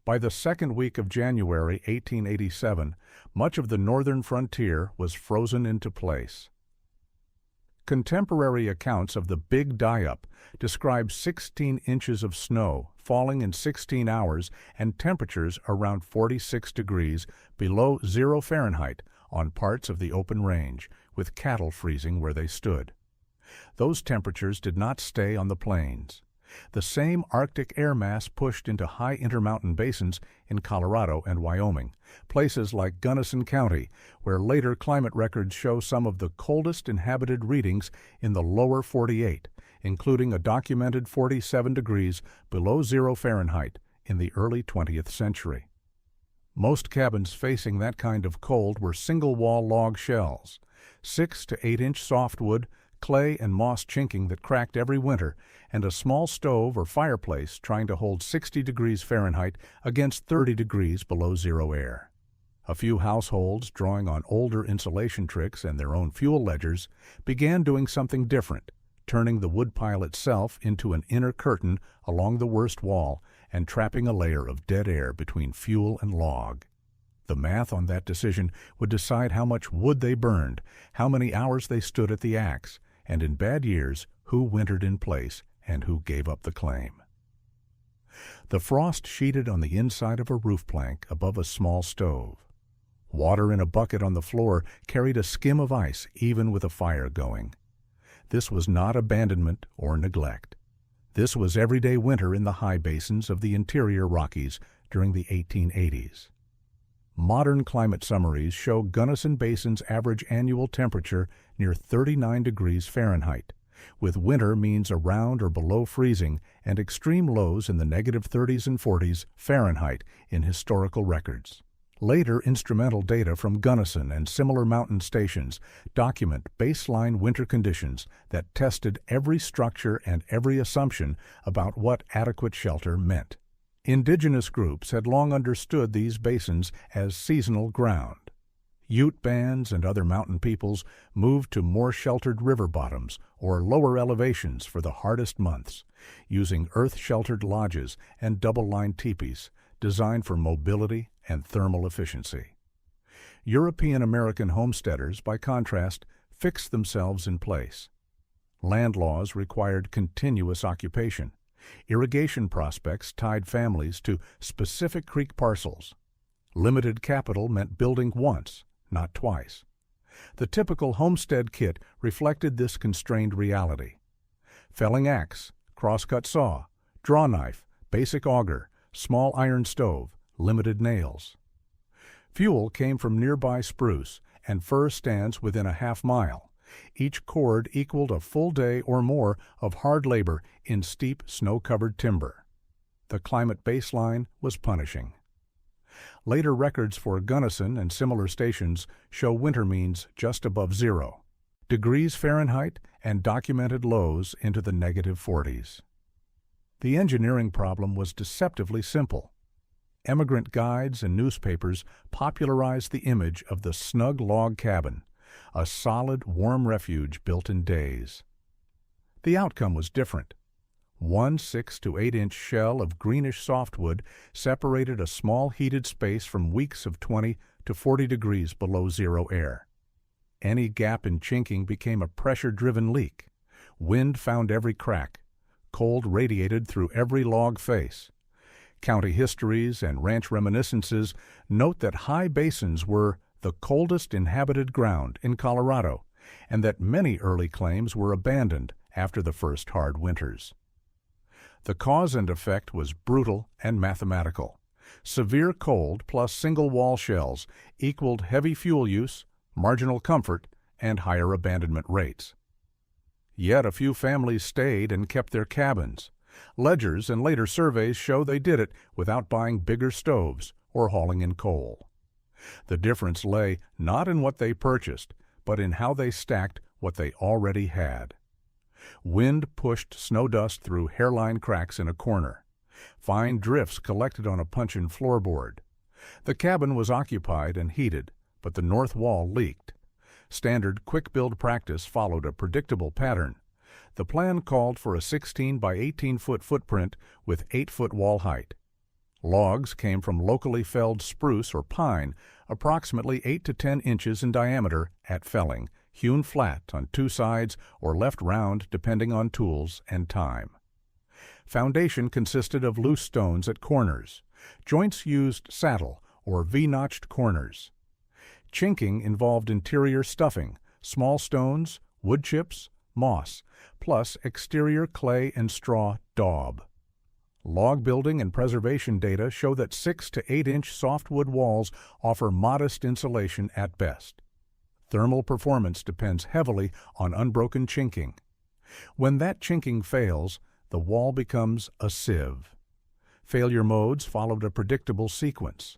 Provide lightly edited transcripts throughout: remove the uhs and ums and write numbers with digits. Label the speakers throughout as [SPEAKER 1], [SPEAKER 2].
[SPEAKER 1] By the second week of January 1887, much of the northern frontier was frozen into place. Contemporary accounts of the Big Die-Up describe 16 inches of snow falling in 16 hours and temperatures around 46 degrees below 0 Fahrenheit on parts of the open range, with cattle freezing where they stood. Those temperatures did not stay on the plains. The same Arctic air mass pushed into high intermountain basins in Colorado and Wyoming, places like Gunnison County, where later climate records show some of the coldest inhabited readings in the lower 48, including a documented 47 degrees below 0 Fahrenheit in the early 20th century. Most cabins facing that kind of cold were single-wall log shells, 6 to 8-inch softwood, clay and moss chinking that cracked every winter, and a small stove or fireplace trying to hold 60 degrees Fahrenheit against 30 degrees below zero air. A few households, drawing on older insulation tricks and their own fuel ledgers, began doing something different, turning the woodpile itself into an inner curtain along the worst wall and trapping a layer of dead air between fuel and log. The math on that decision would decide how much wood they burned, how many hours they stood at the axe, and in bad years, who wintered in place and who gave up the claim. The frost sheeted on the inside of a roof plank above a small stove. Water in a bucket on the floor carried a skim of ice even with a fire going. This was not abandonment or neglect. This was everyday winter in the high basins of the interior Rockies during the 1880s. Modern climate summaries show Gunnison Basin's average annual temperature near 39 degrees Fahrenheit, with winter means around or below freezing and extreme lows in the -30s and 40s Fahrenheit in historical records. Later instrumental data from Gunnison and similar mountain stations document baseline winter conditions that tested every structure and every assumption about what adequate shelter meant. Indigenous groups had long understood these basins as seasonal ground. Ute bands and other mountain peoples moved to more sheltered river bottoms or lower elevations for the hardest months, using earth-sheltered lodges and double-lined teepees designed for mobility and thermal efficiency. European-American homesteaders, by contrast, fixed themselves in place. Land laws required continuous occupation. Irrigation prospects tied families to specific creek parcels. Limited capital meant building once, not twice. The typical homestead kit reflected this constrained reality. Felling axe, crosscut saw, draw knife, basic auger, small iron stove, limited nails. Fuel came from nearby spruce and fir stands within a half mile. Each cord equaled a full day or more of hard labor in steep, snow-covered timber. The climate baseline was punishing. Later records for Gunnison and similar stations show winter means just above 0 degrees Fahrenheit and documented lows into the -40s. The engineering problem was deceptively simple. Emigrant guides and newspapers popularized the image of the snug log cabin, a solid, warm refuge built in days. The outcome was different. One 6 to 8-inch shell of greenish softwood separated a small heated space from weeks of 20 to 40 degrees below zero air. Any gap in chinking became a pressure-driven leak. Wind found every crack. Cold radiated through every log face. County histories and ranch reminiscences note that high basins were the coldest inhabited ground in Colorado, and that many early claims were abandoned after the first hard winters. The cause and effect was brutal and mathematical. Severe cold plus single-wall shells equaled heavy fuel use, marginal comfort, and higher abandonment rates. Yet a few families stayed and kept their cabins. Ledgers and later surveys show they did it without buying bigger stoves or hauling in coal. The difference lay not in what they purchased, but in how they stacked what they already had. Wind pushed snow dust through hairline cracks in a corner. Fine drifts collected on a puncheon floorboard. The cabin was occupied and heated, but the north wall leaked. Standard quick-build practice followed a predictable pattern. The plan called for a 16 by 18-foot footprint with 8-foot wall height. Logs came from locally felled spruce or pine, approximately 8 to 10 inches in diameter at felling, hewn flat on two sides or left round depending on tools and time. Foundation consisted of loose stones at corners. Joints used saddle or V-notched corners. Chinking involved interior stuffing, small stones, wood chips, moss, plus exterior clay and straw daub. Log building and preservation data show that 6 to 8-inch softwood walls offer modest insulation at best. Thermal performance depends heavily on unbroken chinking. When that chinking fails, the wall becomes a sieve. Failure modes followed a predictable sequence.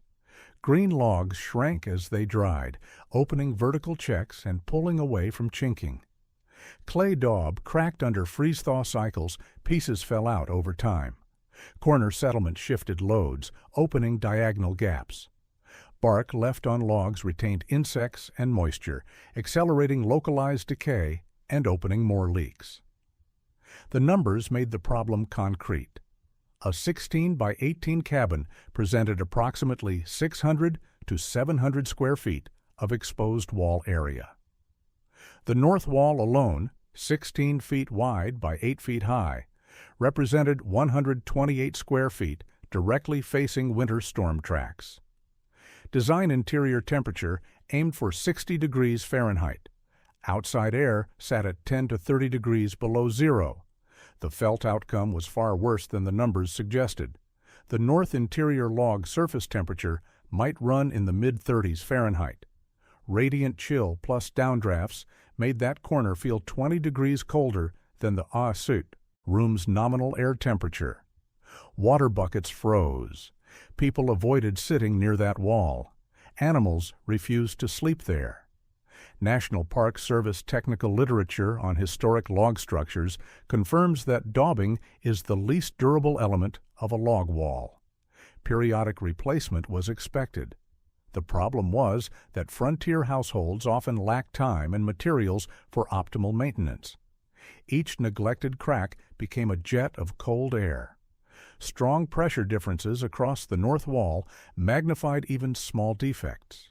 [SPEAKER 1] Green logs shrank as they dried, opening vertical checks and pulling away from chinking. Clay daub cracked under freeze-thaw cycles, pieces fell out over time. Corner settlement shifted loads, opening diagonal gaps. Bark left on logs retained insects and moisture, accelerating localized decay and opening more leaks. The numbers made the problem concrete. A 16 by 18 cabin presented approximately 600 to 700 square feet of exposed wall area. The north wall alone, 16 feet wide by 8 feet high, represented 128 square feet directly facing winter storm tracks. Design interior temperature aimed for 60 degrees Fahrenheit. Outside air sat at 10 to 30 degrees below zero. The felt outcome was far worse than the numbers suggested. The north interior log surface temperature might run in the mid-30s Fahrenheit. Radiant chill plus downdrafts made that corner feel 20 degrees colder than the suite room's nominal air temperature. Water buckets froze. People avoided sitting near that wall. Animals refused to sleep there. National Park Service technical literature on historic log structures confirms that daubing is the least durable element of a log wall. Periodic replacement was expected. The problem was that frontier households often lacked time and materials for optimal maintenance. Each neglected crack became a jet of cold air. Strong pressure differences across the north wall magnified even small defects.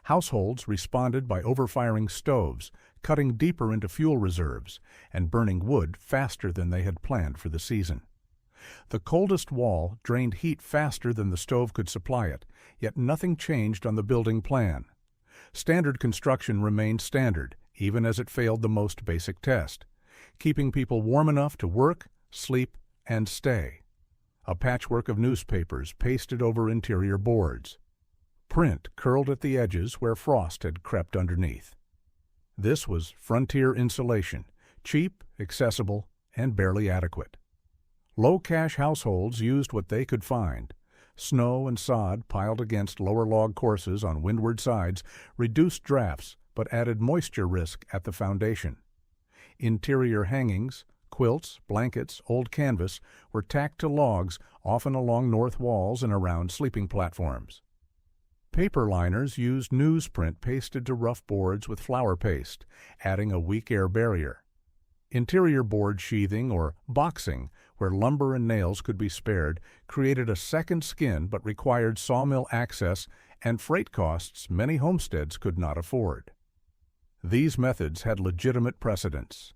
[SPEAKER 1] Households responded by overfiring stoves, cutting deeper into fuel reserves, and burning wood faster than they had planned for the season. The coldest wall drained heat faster than the stove could supply it, yet nothing changed on the building plan. Standard construction remained standard, even as it failed the most basic test, keeping people warm enough to work, sleep, and stay. A patchwork of newspapers pasted over interior boards. Print curled at the edges where frost had crept underneath. This was frontier insulation, cheap, accessible, and barely adequate. Low-cash households used what they could find. Snow and sod piled against lower log courses on windward sides reduced drafts but added moisture risk at the foundation. Interior hangings, quilts, blankets, old canvas were tacked to logs, often along north walls and around sleeping platforms. Paper liners used newsprint pasted to rough boards with flour paste, adding a weak air barrier. Interior board sheathing or boxing, where lumber and nails could be spared, created a second skin but required sawmill access and freight costs many homesteads could not afford. These methods had legitimate precedents.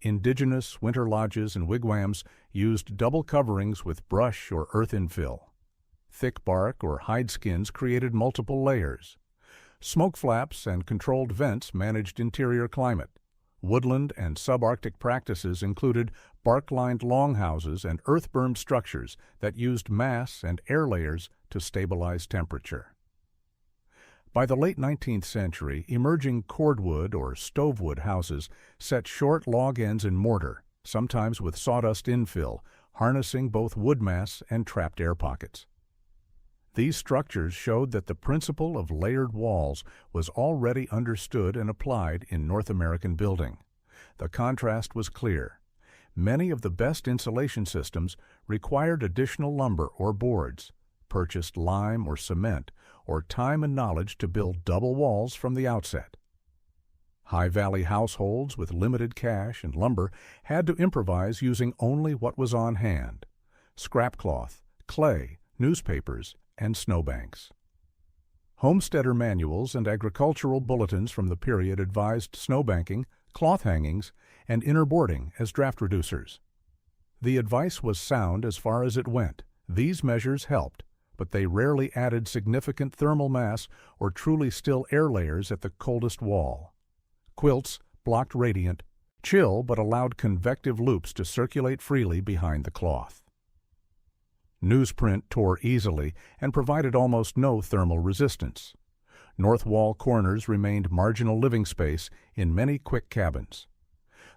[SPEAKER 1] Indigenous winter lodges and wigwams used double coverings with brush or earth infill. Thick bark or hide skins created multiple layers. Smoke flaps and controlled vents managed interior climate. Woodland and subarctic practices included bark-lined longhouses and earth-bermed structures that used mass and air layers to stabilize temperature. By the late 19th century, emerging cordwood or stovewood houses set short log ends in mortar, sometimes with sawdust infill, harnessing both wood mass and trapped air pockets. These structures showed that the principle of layered walls was already understood and applied in North American building. The contrast was clear. Many of the best insulation systems required additional lumber or boards, purchased lime or cement, or time and knowledge to build double walls from the outset. High Valley households with limited cash and lumber had to improvise using only what was on hand: scrap cloth, clay, newspapers, and snowbanks. Homesteader manuals and agricultural bulletins from the period advised snowbanking, cloth hangings, and inner boarding as draft reducers. The advice was sound as far as it went. These measures helped, but they rarely added significant thermal mass or truly still air layers at the coldest wall. Quilts blocked radiant chill but allowed convective loops to circulate freely behind the cloth. Newsprint tore easily and provided almost no thermal resistance. North wall corners remained marginal living space in many quick cabins.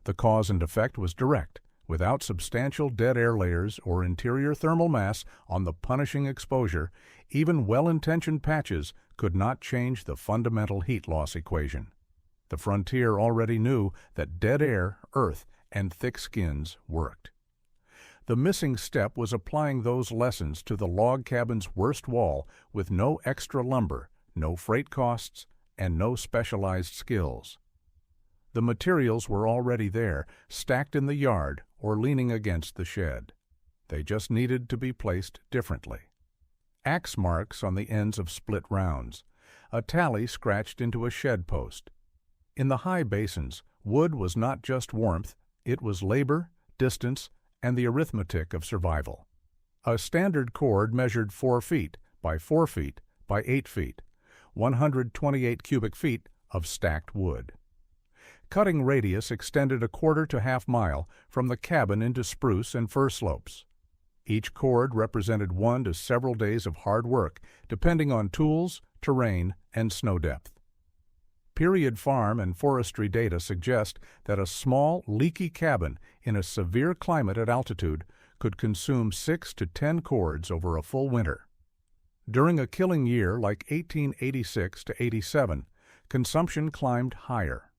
[SPEAKER 1] The cause and effect was direct. Without substantial dead air layers or interior thermal mass on the punishing exposure, even well-intentioned patches could not change the fundamental heat loss equation. The frontier already knew that dead air, earth, and thick skins worked. The missing step was applying those lessons to the log cabin's worst wall with no extra lumber, no freight costs, and no specialized skills. The materials were already there, stacked in the yard or leaning against the shed. They just needed to be placed differently. Axe marks on the ends of split rounds, a tally scratched into a shed post. In the high basins, wood was not just warmth, it was labor, distance, and the arithmetic of survival. A standard cord measured 4 feet by 4 feet by 8 feet, 128 cubic feet of stacked wood. Cutting radius extended a quarter to half mile from the cabin into spruce and fir slopes. Each cord represented 1 to several days of hard work, depending on tools, terrain, and snow depth. Period farm and forestry data suggest that a small, leaky cabin in a severe climate at altitude could consume 6 to 10 cords over a full winter. During a killing year like 1886 to 87, consumption climbed higher.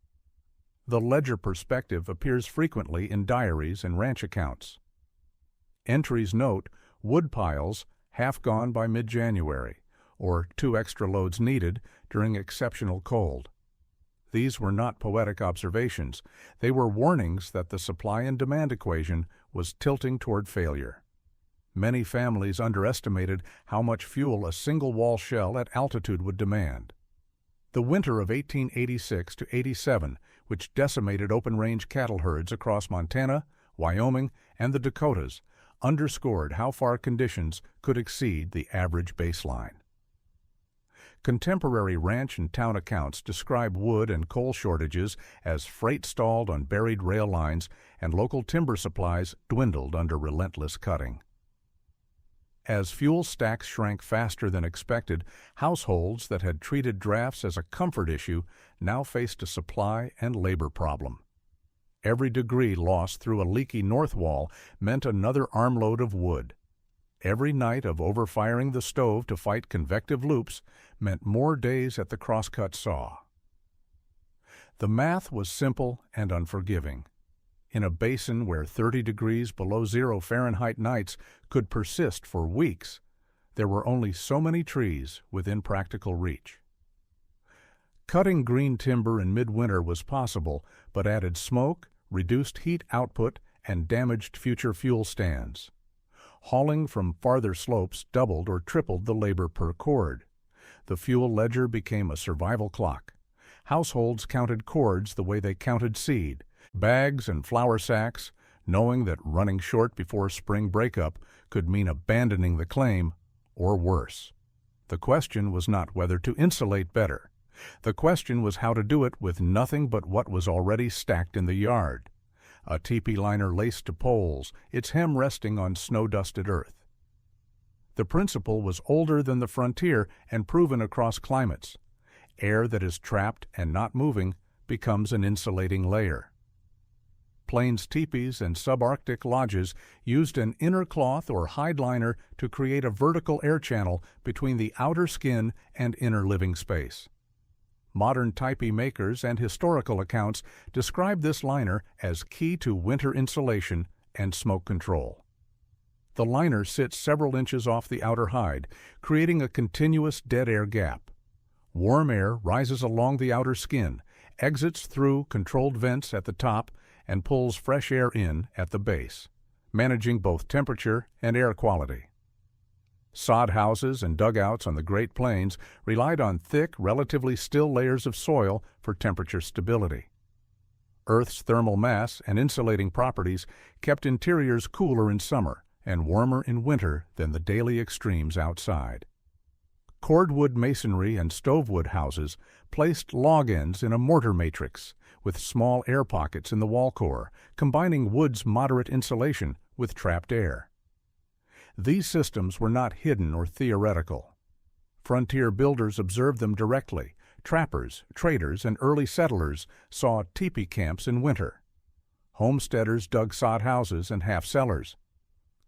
[SPEAKER 1] The ledger perspective appears frequently in diaries and ranch accounts. Entries note wood piles half gone by mid-January, or 2 extra loads needed during exceptional cold. These were not poetic observations. They were warnings that the supply and demand equation was tilting toward failure. Many families underestimated how much fuel a single wall shell at altitude would demand. The winter of 1886 to 87, which decimated open-range cattle herds across Montana, Wyoming, and the Dakotas, underscored how far conditions could exceed the average baseline. Contemporary ranch and town accounts describe wood and coal shortages as freight stalled on buried rail lines and local timber supplies dwindled under relentless cutting. As fuel stacks shrank faster than expected, households that had treated drafts as a comfort issue now faced a supply and labor problem. Every degree lost through a leaky north wall meant another armload of wood. Every night of overfiring the stove to fight convective loops meant more days at the crosscut saw. The math was simple and unforgiving. In a basin where 30 degrees below 0 Fahrenheit nights could persist for weeks, there were only so many trees within practical reach. Cutting green timber in midwinter was possible, but added smoke, reduced heat output, and damaged future fuel stands. Hauling from farther slopes doubled or tripled the labor per cord. The fuel ledger became a survival clock. Households counted cords the way they counted seed, bags and flour sacks, knowing that running short before spring breakup could mean abandoning the claim, or worse. The question was not whether to insulate better. The question was how to do it with nothing but what was already stacked in the yard. A teepee liner laced to poles, its hem resting on snow-dusted earth. The principle was older than the frontier and proven across climates. Air that is trapped and not moving becomes an insulating layer. Plains teepees and subarctic lodges used an inner cloth or hide liner to create a vertical air channel between the outer skin and inner living space. Modern teepee makers and historical accounts describe this liner as key to winter insulation and smoke control. The liner sits several inches off the outer hide, creating a continuous dead air gap. Warm air rises along the outer skin, exits through controlled vents at the top, and pulls fresh air in at the base, managing both temperature and air quality. Sod houses and dugouts on the Great Plains relied on thick, relatively still layers of soil for temperature stability. Earth's thermal mass and insulating properties kept interiors cooler in summer and warmer in winter than the daily extremes outside. Cordwood masonry and stovewood houses placed log ends in a mortar matrix with small air pockets in the wall core, combining wood's moderate insulation with trapped air. These systems were not hidden or theoretical. Frontier builders observed them directly. Trappers, traders, and early settlers saw teepee camps in winter. Homesteaders dug sod houses and half-cellars.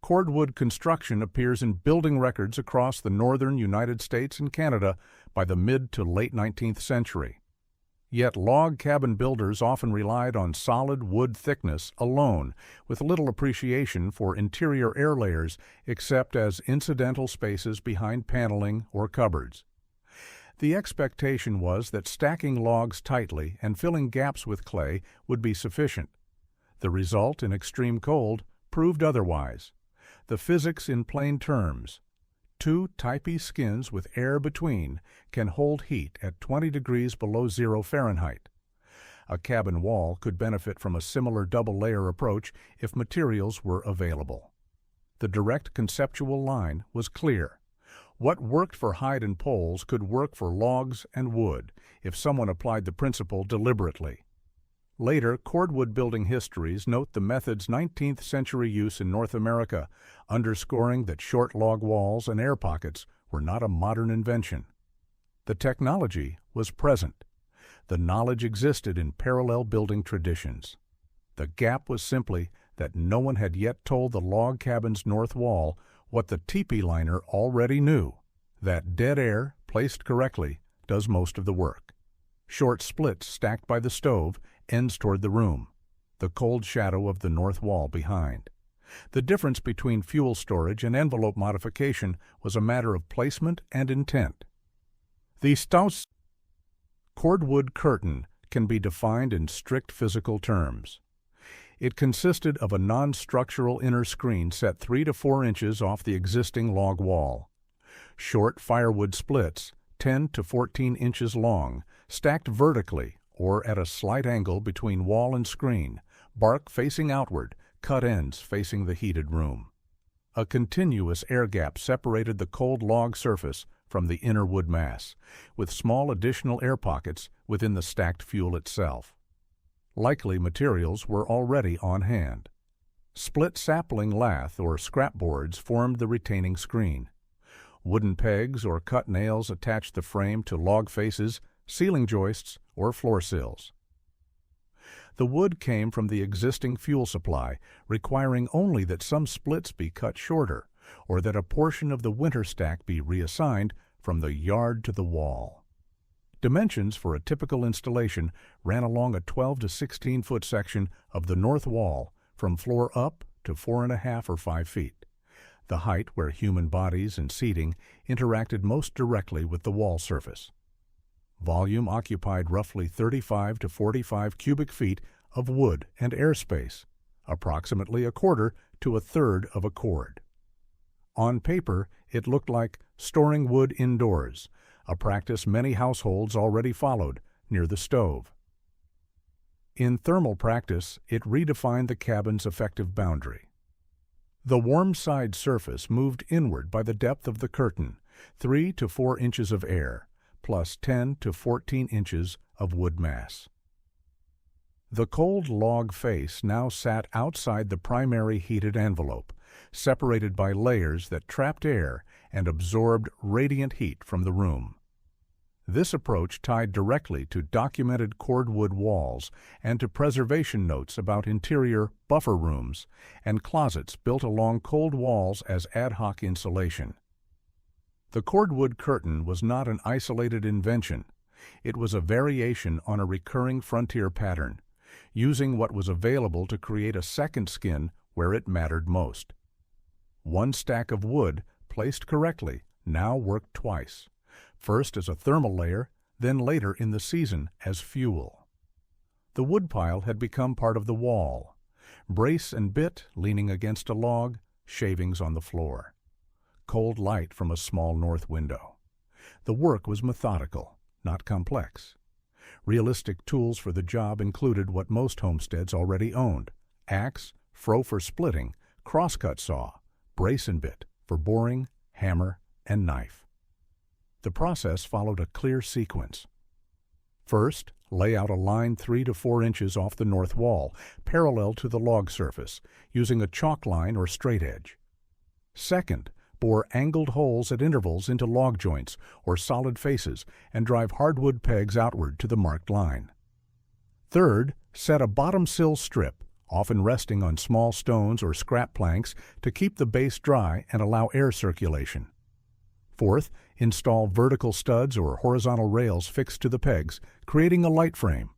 [SPEAKER 1] Cordwood construction appears in building records across the northern United States and Canada by the mid to late 19th century. Yet log cabin builders often relied on solid wood thickness alone, with little appreciation for interior air layers except as incidental spaces behind paneling or cupboards. The expectation was that stacking logs tightly and filling gaps with clay would be sufficient. The result in extreme cold proved otherwise. The physics in plain terms: two typee skins with air between can hold heat at 20 degrees below 0 Fahrenheit. A cabin wall could benefit from a similar double-layer approach if materials were available. The direct conceptual line was clear. What worked for hide and poles could work for logs and wood if someone applied the principle deliberately. Later, cordwood building histories note the method's 19th century use in North America, underscoring that short log walls and air pockets were not a modern invention. The technology was present. The knowledge existed in parallel building traditions. The gap was simply that no one had yet told the log cabin's north wall what the teepee liner already knew, that dead air, placed correctly, does most of the work. Short splits stacked by the stove, ends toward the room, the cold shadow of the north wall behind. The difference between fuel storage and envelope modification was a matter of placement and intent. The Staus cordwood curtain can be defined in strict physical terms. It consisted of a non-structural inner screen set 3 to 4 inches off the existing log wall. Short firewood splits, 10 to 14 inches long, stacked vertically or at a slight angle between wall and screen, bark facing outward, cut ends facing the heated room. A continuous air gap separated the cold log surface from the inner wood mass, with small additional air pockets within the stacked fuel itself. Likely materials were already on hand. Split sapling lath or scrap boards formed the retaining screen. Wooden pegs or cut nails attached the frame to log faces, ceiling joists, or floor sills. The wood came from the existing fuel supply, requiring only that some splits be cut shorter, or that a portion of the winter stack be reassigned from the yard to the wall. Dimensions for a typical installation ran along a 12 to 16-foot section of the north wall from floor up to 4.5 or 5 feet, the height where human bodies and seating interacted most directly with the wall surface. Volume occupied roughly 35 to 45 cubic feet of wood and airspace, approximately a quarter to a third of a cord. On paper, it looked like storing wood indoors, a practice many households already followed near the stove. In thermal practice, it redefined the cabin's effective boundary. The warm side surface moved inward by the depth of the curtain, 3 to 4 inches of air, plus 10 to 14 inches of wood mass. The cold log face now sat outside the primary heated envelope, separated by layers that trapped air and absorbed radiant heat from the room. This approach tied directly to documented cordwood walls and to preservation notes about interior buffer rooms and closets built along cold walls as ad hoc insulation. The cordwood curtain was not an isolated invention. It was a variation on a recurring frontier pattern, using what was available to create a second skin where it mattered most. One stack of wood, placed correctly, now worked twice, first as a thermal layer, then later in the season as fuel. The woodpile had become part of the wall, brace and bit leaning against a log, shavings on the floor. cold light from a small north window. The work was methodical, not complex. Realistic tools for the job included what most homesteads already owned: axe, froe for splitting, crosscut saw, brace and bit for boring, hammer, and knife. The process followed a clear sequence. First, lay out a line 3 to 4 inches off the north wall, parallel to the log surface, using a chalk line or straight edge. Second, bore angled holes at intervals into log joints or solid faces and drive hardwood pegs outward to the marked line. Third, set a bottom sill strip, often resting on small stones or scrap planks, to keep the base dry and allow air circulation. Fourth, install vertical studs or horizontal rails fixed to the pegs, creating a light frame.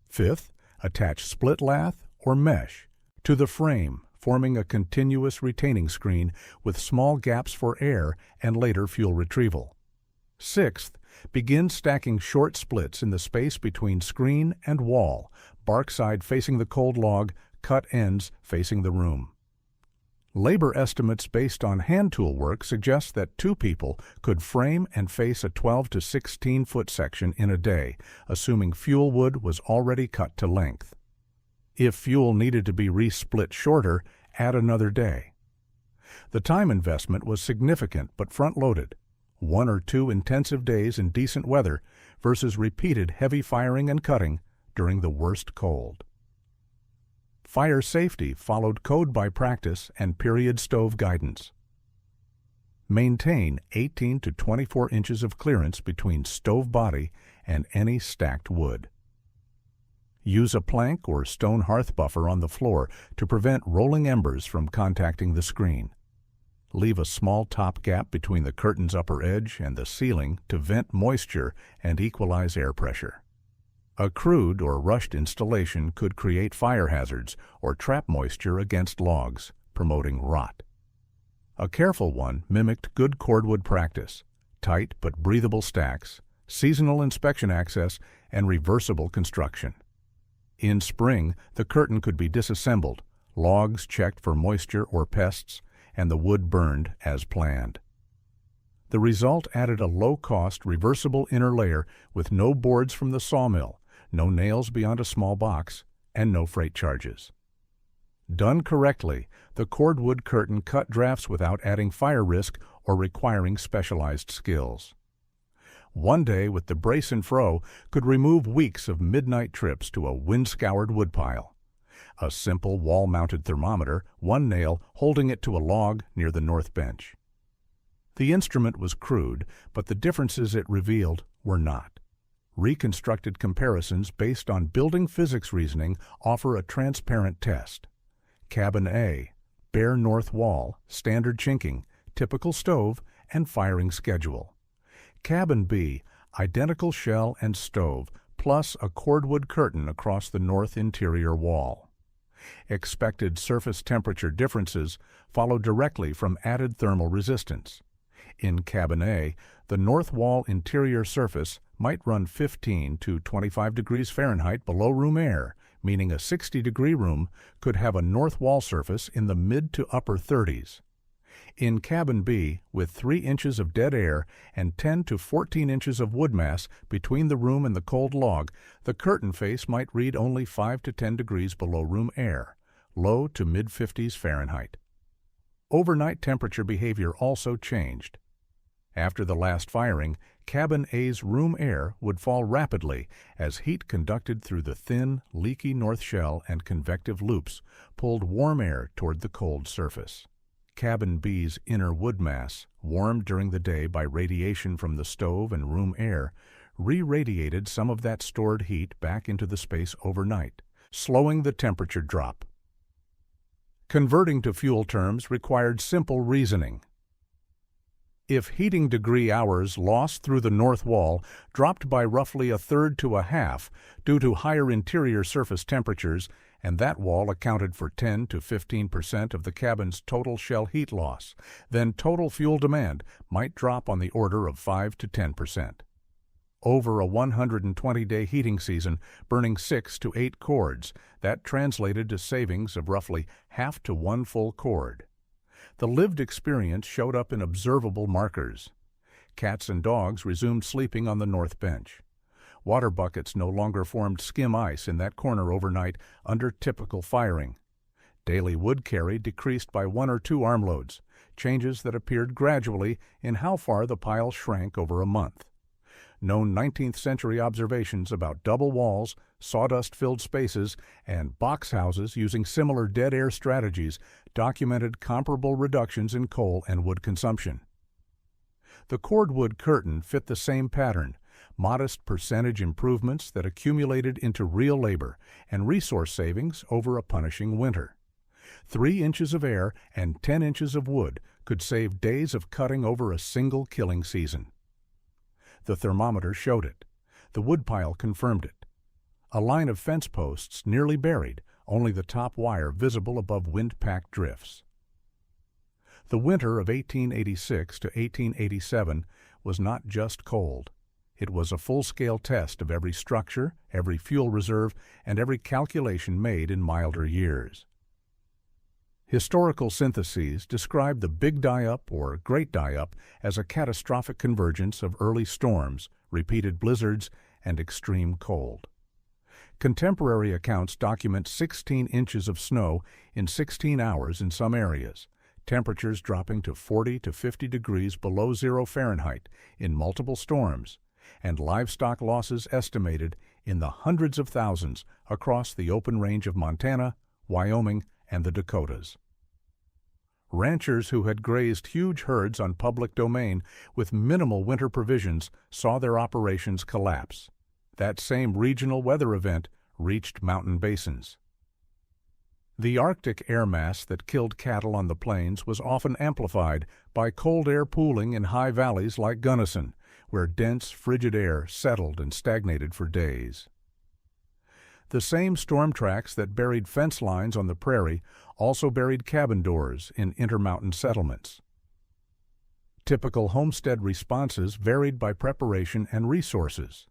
[SPEAKER 1] Fifth, attach split lath or mesh to the frame, forming a continuous retaining screen with small gaps for air and later fuel retrieval. Sixth, begin stacking short splits in the space between screen and wall, bark side facing the cold log, cut ends facing the room. Labor estimates based on hand tool work suggest that 2 people could frame and face a 12 to 16 foot section in a day, assuming fuel wood was already cut to length. If fuel needed to be resplit shorter, add another day. The time investment was significant but front-loaded, 1 or 2 intensive days in decent weather versus repeated heavy firing and cutting during the worst cold. Fire safety followed code by practice and period stove guidance. Maintain 18 to 24 inches of clearance between stove body and any stacked wood. Use a plank or stone hearth buffer on the floor to prevent rolling embers from contacting the screen. Leave a small top gap between the curtain's upper edge and the ceiling to vent moisture and equalize air pressure. A crude or rushed installation could create fire hazards or trap moisture against logs, promoting rot. A careful one mimicked good cordwood practice: tight but breathable stacks, seasonal inspection access, and reversible construction. In spring, the curtain could be disassembled, logs checked for moisture or pests, and the wood burned as planned. The result added a low-cost, reversible inner layer with no boards from the sawmill, no nails beyond a small box, and no freight charges. Done correctly, the cordwood curtain cut drafts without adding fire risk or requiring specialized skills. One day with the brace and froe could remove weeks of midnight trips to a wind-scoured woodpile. A simple wall-mounted thermometer, 1 nail holding it to a log near the north bench. The instrument was crude, but the differences it revealed were not. Reconstructed comparisons based on building physics reasoning offer a transparent test. Cabin A, bare north wall, standard chinking, typical stove, and firing schedule. Cabin B, identical shell and stove, plus a cordwood curtain across the north interior wall. Expected surface temperature differences follow directly from added thermal resistance. In Cabin A, the north wall interior surface might run 15 to 25 degrees Fahrenheit below room air, meaning a 60-degree room could have a north wall surface in the mid to upper 30s. In Cabin B, with 3 inches of dead air and 10 to 14 inches of wood mass between the room and the cold log, the curtain face might read only 5 to 10 degrees below room air, low to mid-50s Fahrenheit. Overnight temperature behavior also changed. After the last firing, Cabin A's room air would fall rapidly as heat conducted through the thin, leaky north shell and convective loops pulled warm air toward the cold surface. Cabin B's inner wood mass, warmed during the day by radiation from the stove and room air, re-radiated some of that stored heat back into the space overnight, slowing the temperature drop. Converting to fuel terms required simple reasoning. If heating degree hours lost through the north wall dropped by roughly 1/3 to 1/2 due to higher interior surface temperatures, and that wall accounted for 10 to 15% of the cabin's total shell heat loss, then total fuel demand might drop on the order of 5 to 10%. Over a 120-day heating season, burning 6 to 8 cords, that translated to savings of roughly half to 1 full cord. The lived experience showed up in observable markers. Cats and dogs resumed sleeping on the north bench. Water buckets no longer formed skim ice in that corner overnight under typical firing. Daily wood carry decreased by 1 or 2 armloads, changes that appeared gradually in how far the pile shrank over a month. Known 19th century observations about double walls, sawdust-filled spaces, and box houses using similar dead air strategies documented comparable reductions in coal and wood consumption. The cordwood curtain fit the same pattern, modest percentage improvements that accumulated into real labor and resource savings over a punishing winter. 3 inches of air and 10 inches of wood could save days of cutting over a single killing season. The thermometer showed it. The woodpile confirmed it. A line of fence posts nearly buried, only the top wire visible above wind-packed drifts. The winter of 1886 to 1887 was not just cold. It was a full-scale test of every structure, every fuel reserve, and every calculation made in milder years. Historical syntheses describe the Big Die-Up or Great Die-Up as a catastrophic convergence of early storms, repeated blizzards, and extreme cold. Contemporary accounts document 16 inches of snow in 16 hours in some areas, temperatures dropping to 40 to 50 degrees below 0 Fahrenheit in multiple storms, and livestock losses estimated in the hundreds of thousands across the open range of Montana, Wyoming, and the Dakotas. Ranchers who had grazed huge herds on public domain with minimal winter provisions saw their operations collapse. That same regional weather event reached mountain basins. The Arctic air mass that killed cattle on the plains was often amplified by cold air pooling in high valleys like Gunnison, where dense, frigid air settled and stagnated for days. The same storm tracks that buried fence lines on the prairie also buried cabin doors in intermountain settlements. Typical homestead responses varied by preparation and resources.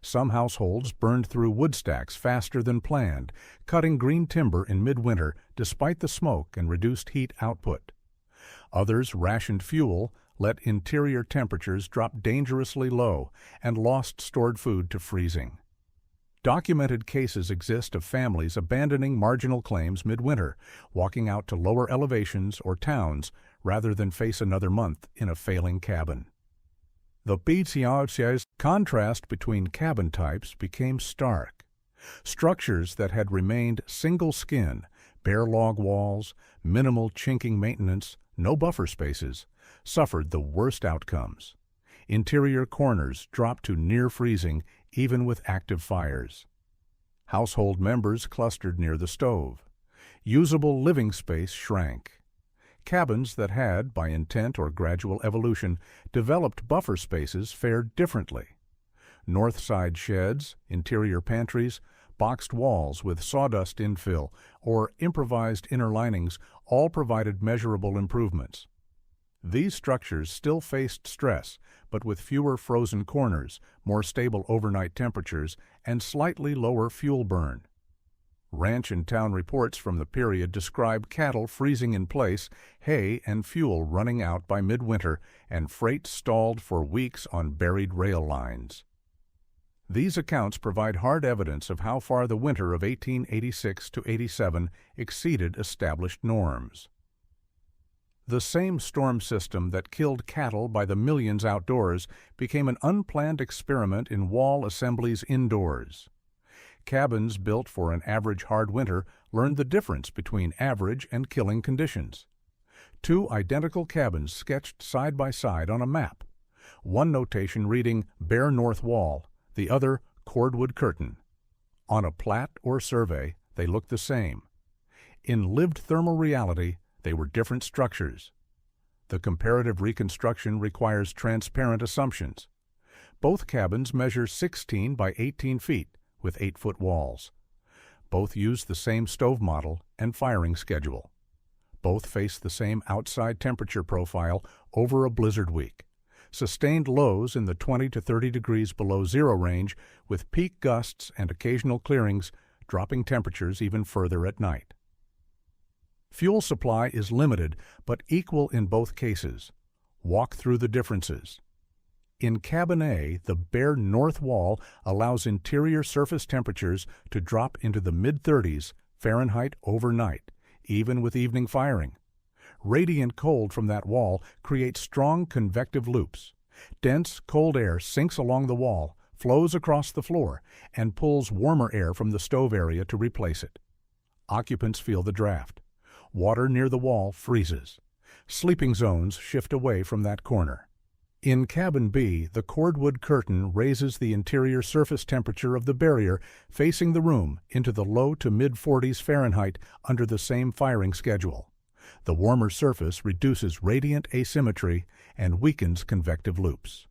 [SPEAKER 1] Some households burned through wood stacks faster than planned, cutting green timber in midwinter despite the smoke and reduced heat output. Others rationed fuel, let interior temperatures drop dangerously low, and lost stored food to freezing. Documented cases exist of families abandoning marginal claims midwinter, walking out to lower elevations or towns rather than face another month in a failing cabin. The contrast between cabin types became stark. Structures that had remained single skin, bare log walls, minimal chinking maintenance, no buffer spaces, suffered the worst outcomes. Interior corners dropped to near freezing even with active fires. Household members clustered near the stove. Usable living space shrank. Cabins that had, by intent or gradual evolution, developed buffer spaces fared differently. North side sheds, interior pantries, boxed walls with sawdust infill, or improvised inner linings all provided measurable improvements. These structures still faced stress, but with fewer frozen corners, more stable overnight temperatures, and slightly lower fuel burn. Ranch and town reports from the period describe cattle freezing in place, hay and fuel running out by midwinter, and freight stalled for weeks on buried rail lines. These accounts provide hard evidence of how far the winter of 1886 to 87 exceeded established norms. The same storm system that killed cattle by the millions outdoors became an unplanned experiment in wall assemblies indoors. Cabins built for an average hard winter learned the difference between average and killing conditions. 2 identical cabins sketched side by side on a map. One notation reading bare north wall, the other cordwood curtain. On a plat or survey, they looked the same. In lived thermal reality, they were different structures. The comparative reconstruction requires transparent assumptions. Both cabins measure 16 by 18 feet with 8-foot walls. Both use the same stove model and firing schedule. Both face the same outside temperature profile over a blizzard week. Sustained lows in the 20 to 30 degrees below zero range with peak gusts and occasional clearings, dropping temperatures even further at night. Fuel supply is limited but equal in both cases. Walk through the differences. In Cabin A, the bare north wall allows interior surface temperatures to drop into the mid-30s Fahrenheit overnight, even with evening firing. Radiant cold from that wall creates strong convective loops. Dense, cold air sinks along the wall, flows across the floor, and pulls warmer air from the stove area to replace it. Occupants feel the draft. Water near the wall freezes. Sleeping zones shift away from that corner. In Cabin B, the cordwood curtain raises the interior surface temperature of the barrier facing the room into the low to mid-40s Fahrenheit under the same firing schedule. The warmer surface reduces radiant asymmetry and weakens convective loops.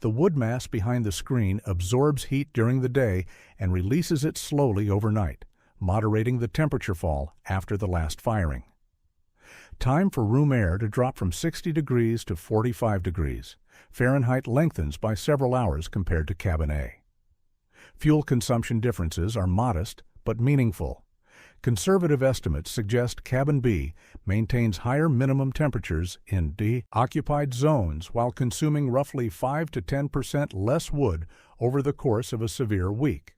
[SPEAKER 1] The wood mass behind the screen absorbs heat during the day and releases it slowly overnight, moderating the temperature fall after the last firing. Time for room air to drop from 60 degrees to 45 degrees. Fahrenheit lengthens by several hours compared to Cabin A. Fuel consumption differences are modest but meaningful. Conservative estimates suggest Cabin B maintains higher minimum temperatures in de-occupied zones while consuming roughly 5 to 10% less wood over the course of a severe week.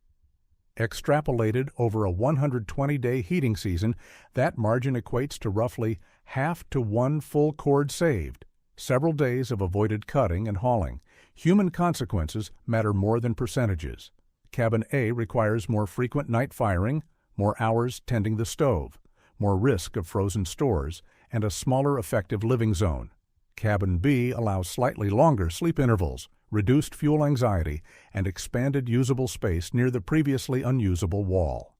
[SPEAKER 1] Extrapolated over a 120-day heating season, that margin equates to roughly half to one full cord saved, several days of avoided cutting and hauling. Human consequences matter more than percentages. Cabin A requires more frequent night firing, more hours tending the stove, more risk of frozen stores, and a smaller effective living zone. Cabin B allows slightly longer sleep intervals, reduced fuel anxiety, and expanded usable space near the previously unusable wall.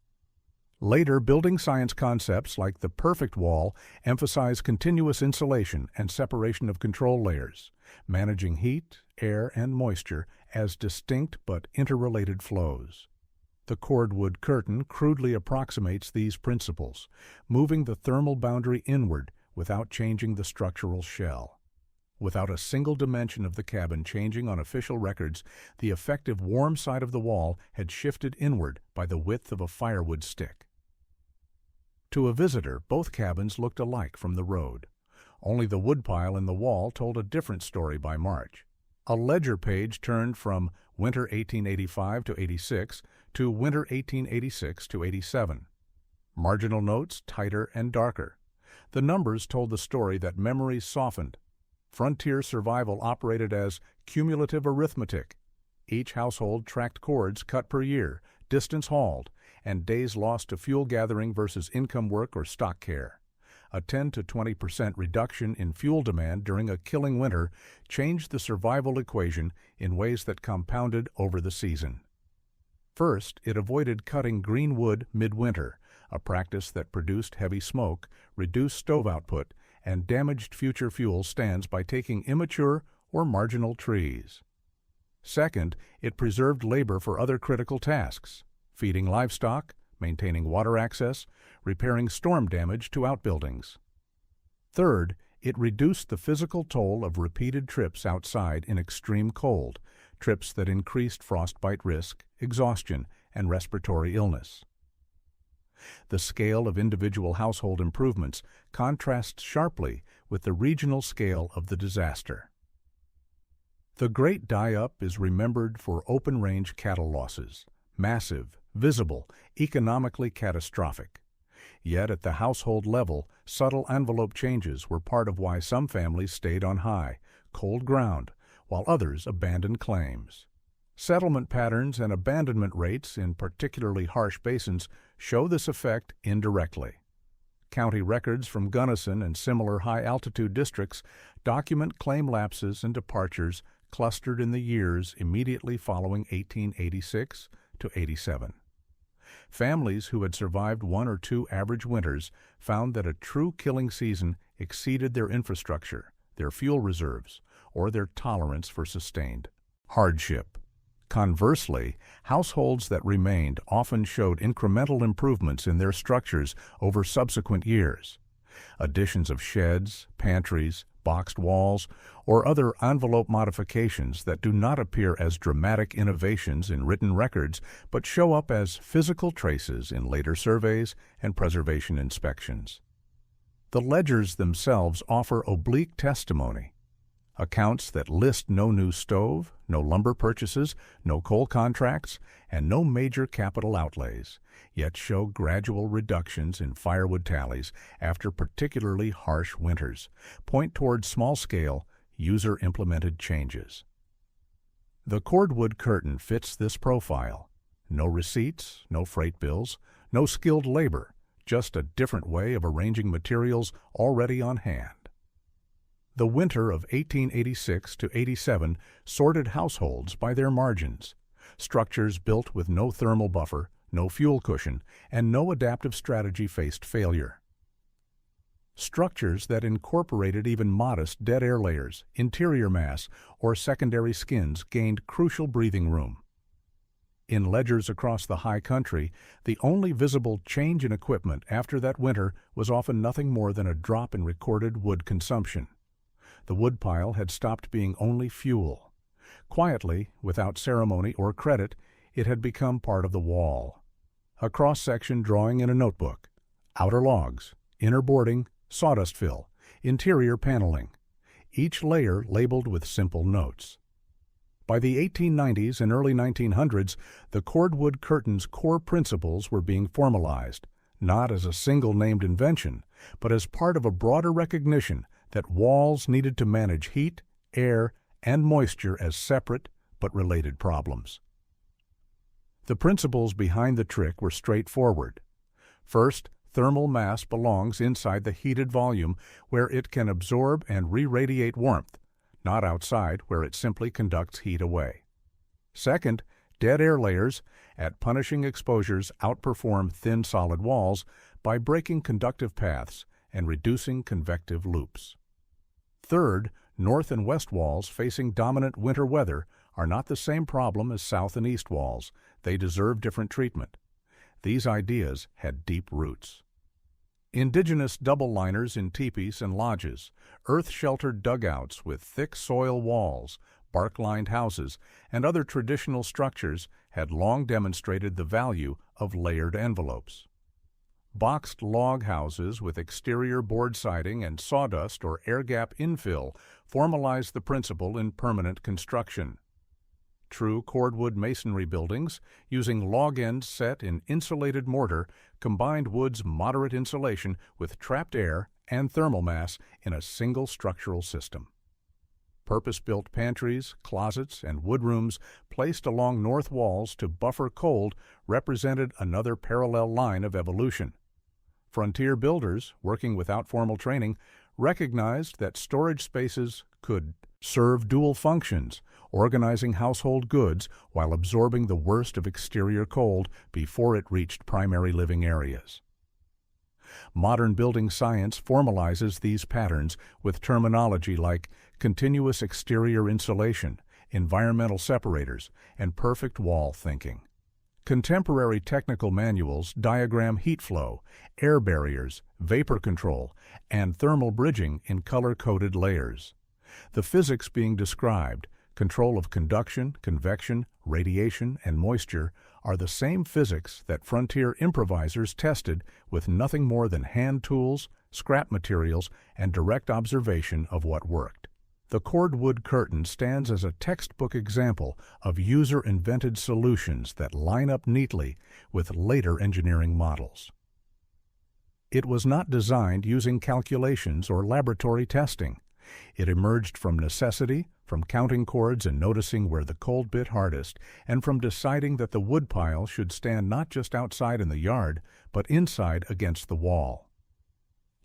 [SPEAKER 1] Later building science concepts like the perfect wall emphasize continuous insulation and separation of control layers, managing heat, air, and moisture as distinct but interrelated flows. The cordwood curtain crudely approximates these principles, moving the thermal boundary inward without changing the structural shell. Without a single dimension of the cabin changing on official records, the effective warm side of the wall had shifted inward by the width of a firewood stick. To a visitor, both cabins looked alike from the road. Only the woodpile in the wall told a different story by March. A ledger page turned from winter 1885 to 86 to winter 1886 to 87. Marginal notes tighter and darker. The numbers told the story that memories softened. Frontier survival operated as cumulative arithmetic. Each household tracked cords cut per year, distance hauled, and days lost to fuel gathering versus income work or stock care. A 10 to 20% reduction in fuel demand during a killing winter changed the survival equation in ways that compounded over the season. First, it avoided cutting green wood midwinter, a practice that produced heavy smoke, reduced stove output, and damaged future fuel stands by taking immature or marginal trees. Second, it preserved labor for other critical tasks: feeding livestock, maintaining water access, repairing storm damage to outbuildings. Third, it reduced the physical toll of repeated trips outside in extreme cold, trips that increased frostbite risk, exhaustion, and respiratory illness. The scale of individual household improvements contrasts sharply with the regional scale of the disaster. The Great Die-Up is remembered for open-range cattle losses, massive, visible, economically catastrophic. Yet at the household level, subtle envelope changes were part of why some families stayed on high, cold ground, while others abandoned claims. Settlement patterns and abandonment rates in particularly harsh basins show this effect indirectly. County records from Gunnison and similar high-altitude districts document claim lapses and departures clustered in the years immediately following 1886 to 87. Families who had survived one or two average winters found that a true killing season exceeded their infrastructure, their fuel reserves, or their tolerance for sustained hardship. Conversely, households that remained often showed incremental improvements in their structures over subsequent years. Additions of sheds, pantries, boxed walls, or other envelope modifications that do not appear as dramatic innovations in written records but show up as physical traces in later surveys and preservation inspections. The ledgers themselves offer oblique testimony. Accounts that list no new stove, no lumber purchases, no coal contracts, and no major capital outlays, yet show gradual reductions in firewood tallies after particularly harsh winters, point toward small-scale, user-implemented changes. The cordwood curtain fits this profile. No receipts, no freight bills, no skilled labor, just a different way of arranging materials already on hand. The winter of 1886 to 87 sorted households by their margins, structures built with no thermal buffer, no fuel cushion, and no adaptive strategy faced failure. Structures that incorporated even modest dead air layers, interior mass, or secondary skins gained crucial breathing room. In ledgers across the high country, the only visible change in equipment after that winter was often nothing more than a drop in recorded wood consumption. The woodpile had stopped being only fuel. Quietly, without ceremony or credit, it had become part of the wall. A cross-section drawing in a notebook, outer logs, inner boarding, sawdust fill, interior paneling, each layer labeled with simple notes. By the 1890s and early 1900s, the cordwood curtain's core principles were being formalized, not as a single named invention, but as part of a broader recognition that walls needed to manage heat, air, and moisture as separate but related problems. The principles behind the trick were straightforward. First, thermal mass belongs inside the heated volume where it can absorb and re-radiate warmth, not outside where it simply conducts heat away. Second, dead air layers at punishing exposures outperform thin solid walls by breaking conductive paths and reducing convective loops. Third, north and west walls facing dominant winter weather are not the same problem as south and east walls. They deserve different treatment. These ideas had deep roots. Indigenous double-liners in teepees and lodges, earth-sheltered dugouts with thick soil walls, bark-lined houses, and other traditional structures had long demonstrated the value of layered envelopes. Boxed log houses with exterior board siding and sawdust or air gap infill formalized the principle in permanent construction. True cordwood masonry buildings, using log ends set in insulated mortar, combined wood's moderate insulation with trapped air and thermal mass in a single structural system. Purpose-built pantries, closets, and woodrooms placed along north walls to buffer cold represented another parallel line of evolution. Frontier builders, working without formal training, recognized that storage spaces could serve dual functions, organizing household goods while absorbing the worst of exterior cold before it reached primary living areas. Modern building science formalizes these patterns with terminology like continuous exterior insulation, environmental separators, and perfect wall thinking. Contemporary technical manuals diagram heat flow, air barriers, vapor control, and thermal bridging in color-coded layers. The physics being described, control of conduction, convection, radiation, and moisture, are the same physics that frontier improvisers tested with nothing more than hand tools, scrap materials, and direct observation of what worked. The cordwood curtain stands as a textbook example of user-invented solutions that line up neatly with later engineering models. It was not designed using calculations or laboratory testing. It emerged from necessity, from counting cords and noticing where the cold bit hardest, and from deciding that the woodpile should stand not just outside in the yard, but inside against the wall.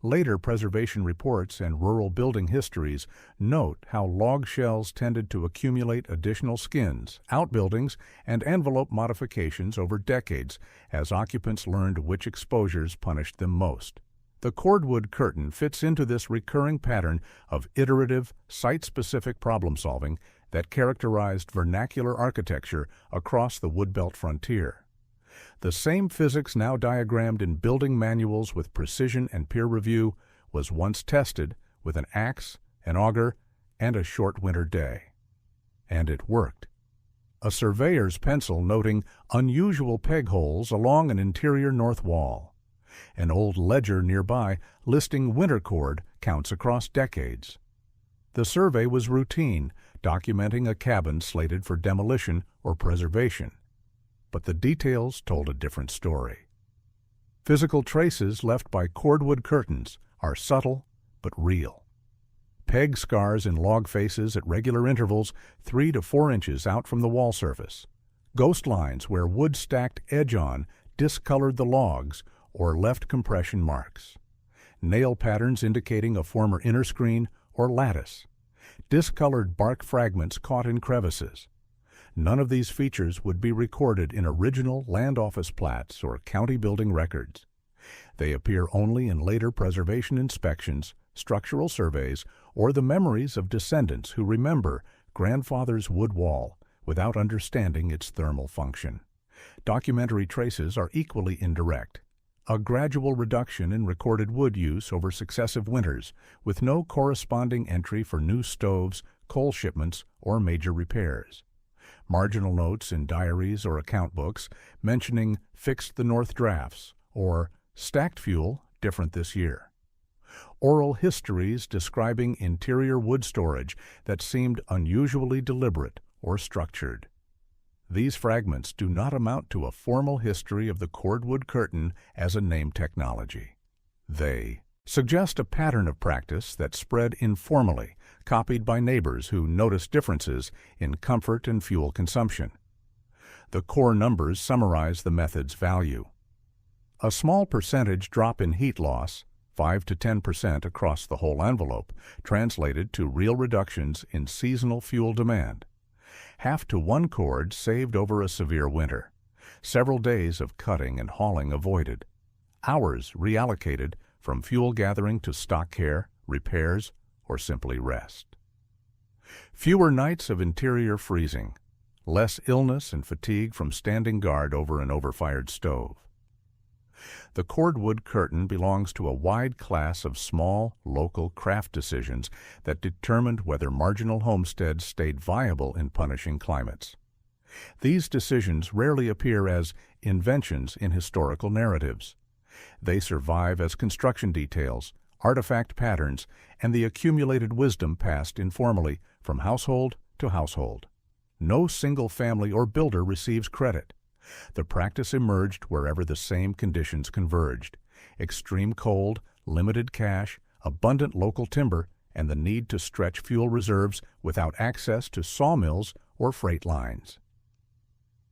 [SPEAKER 1] Later preservation reports and rural building histories note how log shells tended to accumulate additional skins, outbuildings, and envelope modifications over decades as occupants learned which exposures punished them most. The cordwood curtain fits into this recurring pattern of iterative, site-specific problem-solving that characterized vernacular architecture across the woodbelt frontier. The same physics now diagrammed in building manuals with precision and peer review was once tested with an axe, an auger, and a short winter day. And it worked. A surveyor's pencil noting unusual peg holes along an interior north wall. An old ledger nearby listing winter cord counts across decades. The survey was routine, documenting a cabin slated for demolition or preservation. But the details told a different story. Physical traces left by cordwood curtains are subtle but real. Peg scars in log faces at regular intervals 3 to 4 inches out from the wall surface. Ghost lines where wood stacked edge-on discolored the logs or left compression marks. Nail patterns indicating a former inner screen or lattice. Discolored bark fragments caught in crevices. None of these features would be recorded in original land office plats or county building records. They appear only in later preservation inspections, structural surveys, or the memories of descendants who remember grandfather's wood wall without understanding its thermal function. Documentary traces are equally indirect. A gradual reduction in recorded wood use over successive winters, with no corresponding entry for new stoves, coal shipments, or major repairs. Marginal notes in diaries or account books mentioning fixed the north drafts or stacked fuel different this year. Oral histories describing interior wood storage that seemed unusually deliberate or structured. These fragments do not amount to a formal history of the cordwood curtain as a name technology. They suggest a pattern of practice that spread informally, copied by neighbors who noticed differences in comfort and fuel consumption. The core numbers summarize the method's value. A small percentage drop in heat loss, 5 to 10% across the whole envelope, translated to real reductions in seasonal fuel demand. Half to 1 cord saved over a severe winter. Several days of cutting and hauling avoided. Hours reallocated from fuel gathering to stock care, repairs, or simply rest. Fewer nights of interior freezing. Less illness and fatigue from standing guard over an overfired stove. The cordwood curtain belongs to a wide class of small, local craft decisions that determined whether marginal homesteads stayed viable in punishing climates. These decisions rarely appear as inventions in historical narratives. They survive as construction details, artifact patterns, and the accumulated wisdom passed informally from household to household. No single family or builder receives credit. The practice emerged wherever the same conditions converged: extreme cold, limited cash, abundant local timber, and the need to stretch fuel reserves without access to sawmills or freight lines.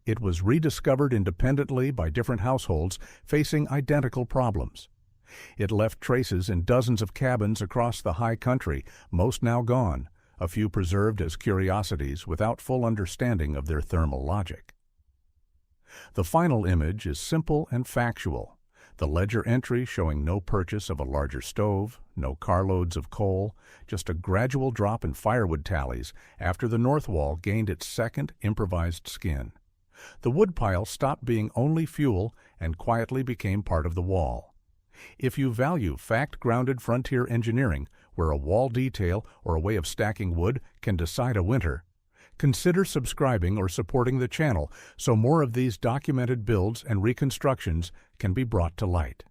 [SPEAKER 1] It was rediscovered independently by different households facing identical problems. It left traces in dozens of cabins across the high country, most now gone, a few preserved as curiosities without full understanding of their thermal logic. The final image is simple and factual. The ledger entry showing no purchase of a larger stove, no carloads of coal, just a gradual drop in firewood tallies after the north wall gained its second improvised skin. The woodpile stopped being only fuel and quietly became part of the wall. If you value fact-grounded frontier engineering, where a wall detail or a way of stacking wood can decide a winter, consider subscribing or supporting the channel so more of these documented builds and reconstructions can be brought to light.